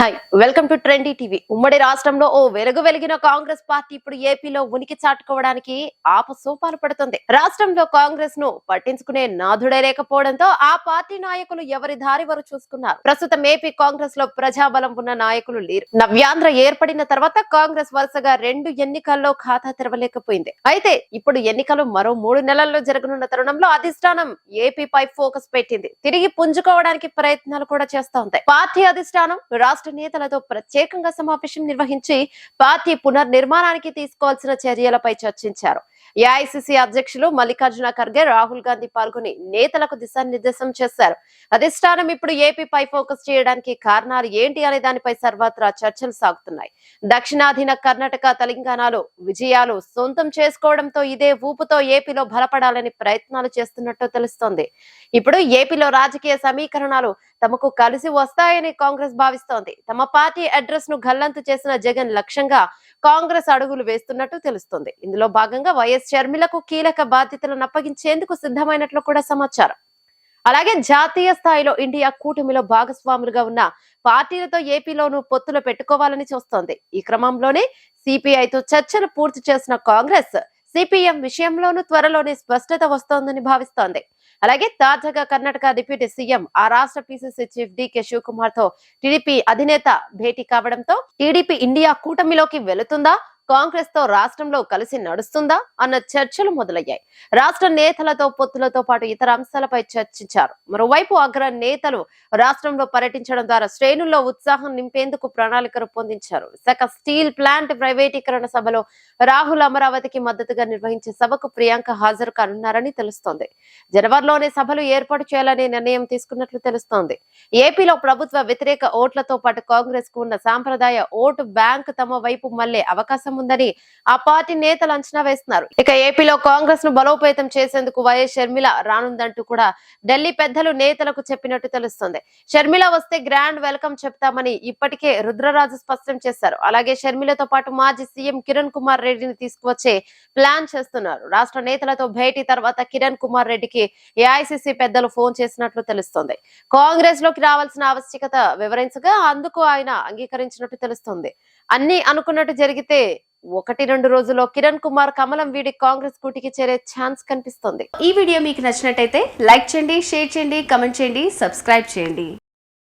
Hi welcome to trendy TV. ఉమ్మడి రాష్ట్రంలో ఓ వెలుగు వెలిగిన కాంగ్రెస్ పార్టీ ఇప్పుడు ఏపీలో ఉనికి చాటుకోవడానికి ఆపసోపాలు పడుతుంది. రాష్ట్రంలో కాంగ్రెస్ ను పట్టించుకునే నాథుడే లేకపోవడంతో ఆ పార్టీ నాయకులు ఎవరి దారి వారు చూసుకున్నారు. ప్రస్తుతం ఏపీ కాంగ్రెస్ లో ప్రజాబలం ఉన్న నాయకులు లేరు. నవ్యాంధ్ర ఏర్పడిన తర్వాత కాంగ్రెస్ వరుసగా 2 ఎన్నికల్లో ఖాతా తెరవలేకపోయింది. అయితే ఇప్పుడు ఎన్నికలు మరో 3 నెలల్లో జరగనున్న తరుణంలో అధిష్టానం ఏపీపై ఫోకస్ పెట్టింది. తిరిగి పుంజుకోవడానికి ప్రయత్నాలు కూడా చేస్తోంది. పార్టీ అధిష్టానం రాష్ట్ర నేతలతో ప్రత్యేకంగా సమావేశం నిర్వహించి పార్టీ పునర్నిర్మాణానికి తీసుకోవాల్సిన చర్యలపై చర్చించారు. ఏఐసిసి అధ్యక్షులు మల్లికార్జున ఖర్గే, రాహుల్ గాంధీ పాల్గొని నేతలకు దిశానిర్దేశం చేశారు. అధిష్టానం ఇప్పుడు ఏపీపై ఫోకస్ చేయడానికి కారణాలు ఏంటి అనే దానిపై సర్వత్రా చర్చలు సాగుతున్నాయి. దక్షిణాదిన కర్ణాటక, తెలంగాణలో విజయాలు సొంతం చేసుకోవడంతో ఇదే ఊపుతో ఏపీలో బలపడాలని ప్రయత్నాలు చేస్తున్నట్టు తెలుస్తోంది. ఇప్పుడు ఏపీలో రాజకీయ సమీకరణాలు తమకు కలిసి వస్తాయని కాంగ్రెస్ భావిస్తోంది. తమ పార్టీ అడ్రస్ ను గల్లంతు చేసిన జగన్ లక్ష్యంగా కాంగ్రెస్ అడుగులు వేస్తున్నట్టు తెలుస్తుంది. ఇందులో భాగంగా వైఎస్ షర్మిలకు కీలక బాధ్యతలను అప్పగించేందుకు సిద్ధమైనట్లు కూడా సమాచారం. అలాగే జాతీయ స్థాయిలో ఇండియా కూటమిలో భాగస్వాములుగా ఉన్న పార్టీలతో ఏపీలోనూ పొత్తులు పెట్టుకోవాలని చూస్తోంది. ఈ క్రమంలోనే సిపిఐతో చర్చలు పూర్తి చేసిన కాంగ్రెస్ సిపిఎం విషయంలోనూ త్వరలోనే స్పష్టత వస్తోందని భావిస్తోంది. అలాగే తాజాగా కర్ణాటక డిప్యూటీ సీఎం ఆ రాష్ట్ర పిసిసి చీఫ్ డికే శివకుమార్ తో టీడీపీ అధినేత భేటీ కావడంతో టీడీపీ ఇండియా కూటమిలోకి వెళుతుందా, కాంగ్రెస్ తో రాష్ట్రంలో కలిసి నడుస్తుందా అన్న చర్చలు మొదలయ్యాయి. రాష్ట్ర నేతలతో పొత్తులతో పాటు ఇతర అంశాలపై చర్చించారు. మరోవైపు అగ్ర నేతలు రాష్ట్రంలో పర్యటించడం ద్వారా శ్రేణుల్లో ఉత్సాహం నింపేందుకు ప్రణాళిక రూపొందించారు. విశాఖ స్టీల్ ప్లాంట్ ప్రైవేటీకరణ సభలో రాహుల్ అమరావతికి మద్దతుగా నిర్వహించే సభకు ప్రియాంక హాజరు కానున్నారని తెలుస్తోంది. జనవరిలోనే సభలు ఏర్పాటు చేయాలనే నిర్ణయం తీసుకున్నట్లు తెలుస్తోంది. ఏపీలో ప్రభుత్వ వ్యతిరేక ఓట్లతో పాటు కాంగ్రెస్ కు ఉన్న సాంప్రదాయ ఓటు బ్యాంక్ తమ వైపు మళ్లే అవకాశం ఉందని ఆ పార్టీ నేతలు అంచనా వేస్తున్నారు. ఇక ఏపీలో కాంగ్రెస్ ను బలోపేతం చేసేందుకు వైఎస్ షర్మిల రానుందంటూ కూడా ఢిల్లీ పెద్దలు నేతలకు చెప్పినట్టు తెలుస్తుంది. షర్మిల వస్తే గ్రాండ్ వెల్కమ్ చెప్తామని ఇప్పటికే రుద్రరాజు స్పష్టం చేశారు. అలాగే షర్మిలతో పాటు మాజీ సీఎం కిరణ్ కుమార్ రెడ్డిని తీసుకువచ్చే ప్లాన్ చేస్తున్నారు. రాష్ట్ర నేతలతో భేటీ తర్వాత కిరణ్ కుమార్ రెడ్డికి ఏఐసిసి పెద్దలు ఫోన్ చేసినట్లు తెలుస్తోంది. కాంగ్రెస్ లోకి రావాల్సిన ఆవశ్యకత వివరించగా అందుకు ఆయన అంగీకరించినట్టు తెలుస్తోంది. అన్ని అనుకున్నట్టు జరిగితే 1-2 రోజుల్లో కిరణ్ కుమార్ కమలం వీడి కాంగ్రెస్ కూటికి చేరే ఛాన్స్ కనిపిస్తోంది. ఈ వీడియో మీకు నచ్చినట్టయితే లైక్ చేయండి, షేర్ చేయండి, కమెంట్ చేయండి, సబ్స్క్రైబ్ చేయండి.